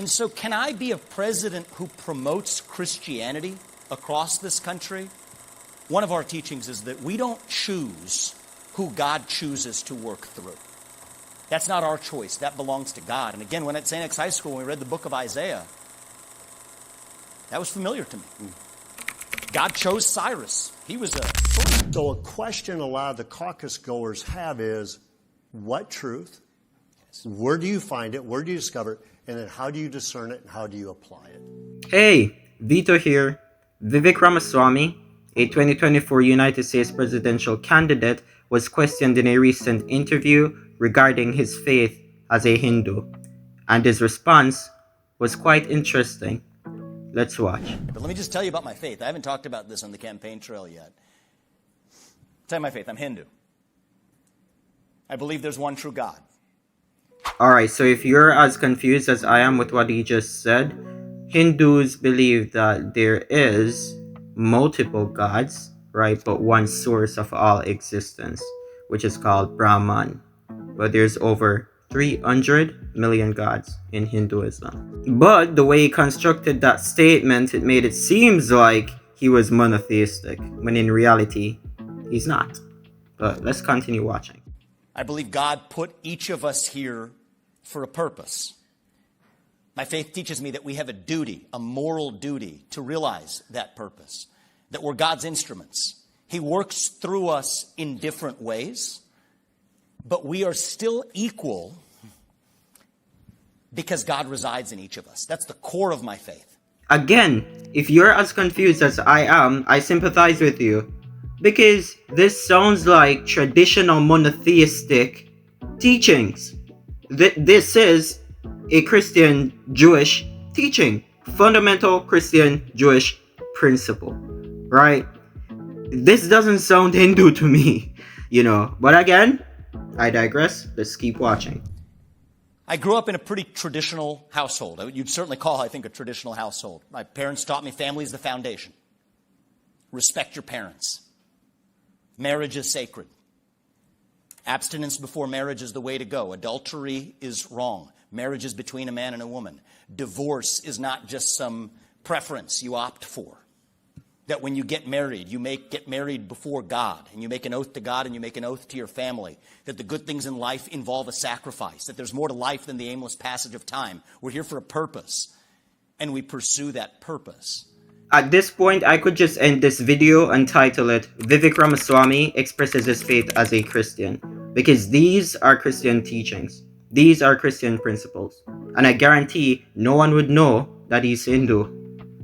And so can I be a president who promotes Christianity across this country? One of our teachings is that we don't choose who God chooses to work through. That's not our choice. That belongs to God. And again, when at St. X High School, when we read the book of Isaiah, that was familiar to me. God chose Cyrus. He was a... So a question a lot of the caucus goers have is, what truth? Where do you find it? Where do you discover it? And then how do you discern it and how do you apply it? Hey, Vito here. Vivek Ramaswamy, a 2024 United States presidential candidate, was questioned in a recent interview regarding his faith as a Hindu. And his response was quite interesting. Let's watch. But let me just tell you about my faith. I haven't talked about this on the campaign trail yet. Tell you my faith. I'm Hindu. I believe there's one true God. Alright, so if you're as confused as I am with what he just said, Hindus believe that there is multiple gods, right? But one source of all existence, which is called Brahman. But there's over 300 million gods in Hinduism. But the way he constructed that statement, it made it seems like he was monotheistic, when in reality, he's not. But let's continue watching. I believe God put each of us here for a purpose. My faith teaches me that we have a duty, a moral duty, to realize that purpose, that we're God's instruments. He works through us in different ways, but we are still equal because God resides in each of us. That's the core of my faith. Again, if you're as confused as I am, I sympathize with you. Because this sounds like traditional monotheistic teachings. This is a Christian Jewish teaching. Fundamental Christian Jewish principle. Right? This doesn't sound Hindu to me, you know. But again, I digress. Let's keep watching. I grew up in a pretty traditional household. You'd certainly call, I think, a traditional household. My parents taught me family is the foundation. Respect your parents. Marriage is sacred. Abstinence before marriage is the way to go. Adultery is wrong. Marriage is between a man and a woman. Divorce is not just some preference you opt for. That when you get married, get married before God, and you make an oath to God and you make an oath to your family, that the good things in life involve a sacrifice, that there's more to life than the aimless passage of time. We're here for a purpose, and we pursue that purpose. At this point, I could just end this video and title it, Vivek Ramaswamy expresses his faith as a Christian. Because these are Christian teachings. These are Christian principles. And I guarantee no one would know that he's Hindu.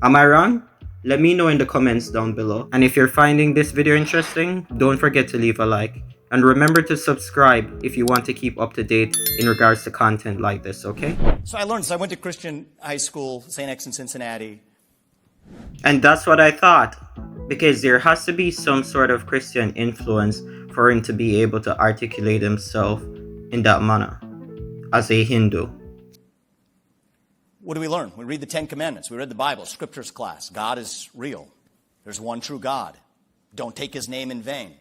Am I wrong? Let me know in the comments down below. And if you're finding this video interesting, don't forget to leave a like. And remember to subscribe if you want to keep up to date in regards to content like this, okay? So I went to Christian high school, St. X in Cincinnati. And that's what I thought. Because there has to be some sort of Christian influence for him to be able to articulate himself in that manner as a Hindu. What do we learn? We read the Ten Commandments. We read the Bible, scriptures class. God is real. There's one true God. Don't take his name in vain.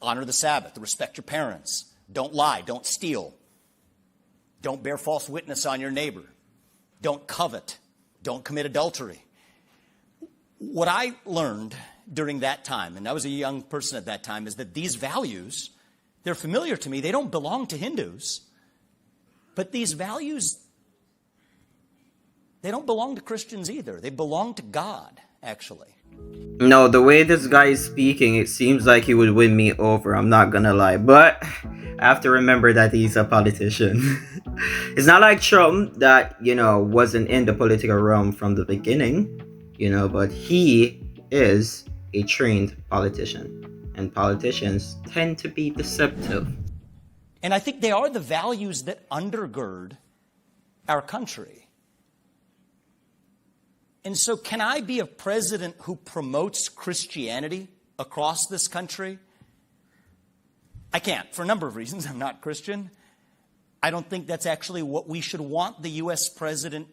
Honor the Sabbath. Respect your parents. Don't lie. Don't steal. Don't bear false witness on your neighbor. Don't covet. Don't commit adultery. What I learned during that time, and I was a young person at that time, is that these values, they're familiar to me. They don't belong to Hindus. But these values, they don't belong to Christians either. They belong to God, actually. No, the way this guy is speaking, it seems like he would win me over. I'm not gonna lie. But I have to remember that he's a politician. It's not like Trump that, wasn't in the political realm from the beginning. But he is a trained politician. And politicians tend to be deceptive. And I think they are the values that undergird our country. And so can I be a president who promotes Christianity across this country? I can't, for a number of reasons. I'm not Christian. I don't think that's actually what we should want the U.S. president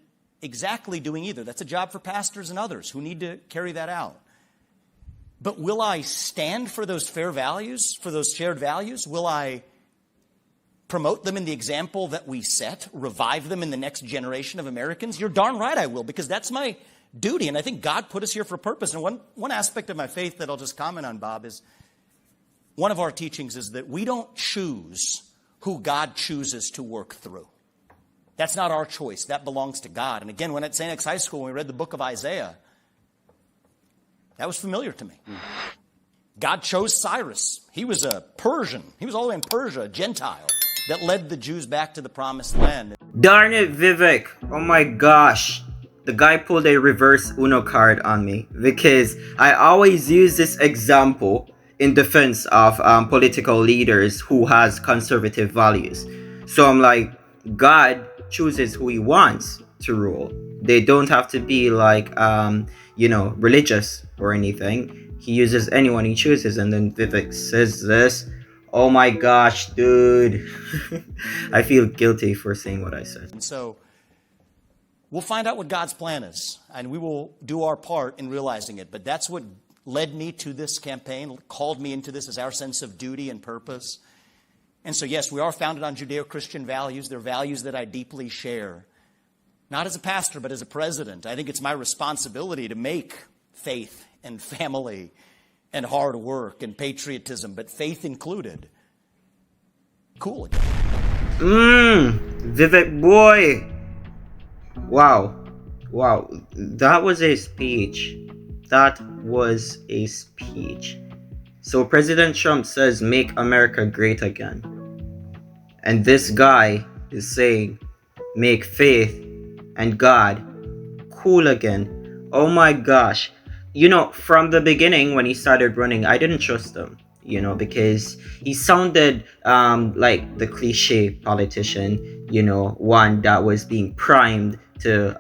exactly doing either. That's a job for pastors and others who need to carry that out. But will I stand for those fair values, for those shared values? Will I promote them in the example that we set, revive them in the next generation of Americans? You're darn right I will, because that's my duty. And I think God put us here for a purpose. And one aspect of my faith that I'll just comment on, Bob, is one of our teachings is that we don't choose who God chooses to work through. That's not our choice. That belongs to God. And again, when at St. X High School, when we read the book of Isaiah, that was familiar to me. God chose Cyrus. He was a Persian. He was all the way in Persia, a Gentile, that led the Jews back to the promised land. Darn it, Vivek. Oh my gosh. The guy pulled a reverse Uno card on me, because I always use this example in defense of political leaders who has conservative values. So I'm like, God chooses who he wants to rule. They don't have to be like, religious or anything. He uses anyone he chooses. And then Vivek says this. Oh my gosh, dude. I feel guilty for saying what I said. And so we'll find out what God's plan is, and we will do our part in realizing it. But that's what led me to this campaign, called me into this, is our sense of duty and purpose. And so, yes, we are founded on Judeo-Christian values. They're values that I deeply share. Not as a pastor, but as a president. I think it's my responsibility to make faith and family and hard work and patriotism, but faith included, cool again. Vivek boy. Wow. That was a speech. So President Trump says, make America great again. And this guy is saying, make faith and God cool again. Oh my gosh. From the beginning when he started running, I didn't trust him, because he sounded like the cliche politician, one that was being primed to,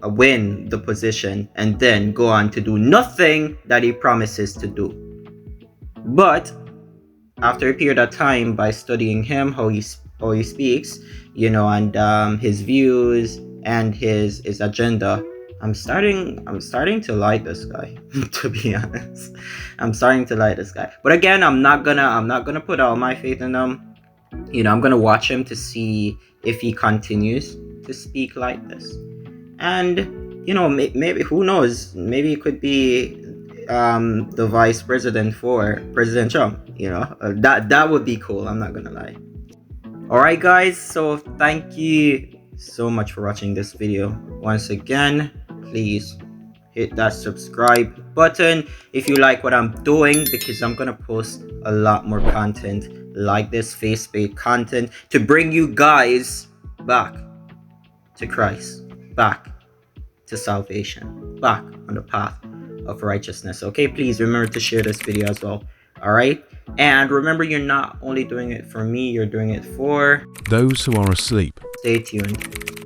win the position and then go on to do nothing that he promises to do. But after a period of time, by studying him, how he speaks, and his views and his agenda, I'm starting to like this guy. To be honest, I'm starting to like this guy. But again, I'm not gonna put all my faith in him. I'm gonna watch him to see if he continues to speak like this. And maybe, who knows? Maybe it could be the vice president for President Trump. That would be cool. I'm not gonna lie. All right, guys. So thank you so much for watching this video. Once again, please hit that subscribe button if you like what I'm doing, because I'm gonna post a lot more content like this, faith-based content, to bring you guys back to Christ, back to salvation, back on the path of righteousness. Okay, please remember to share this video as well. All right, and remember, you're not only doing it for me, you're doing it for those who are asleep. Stay tuned.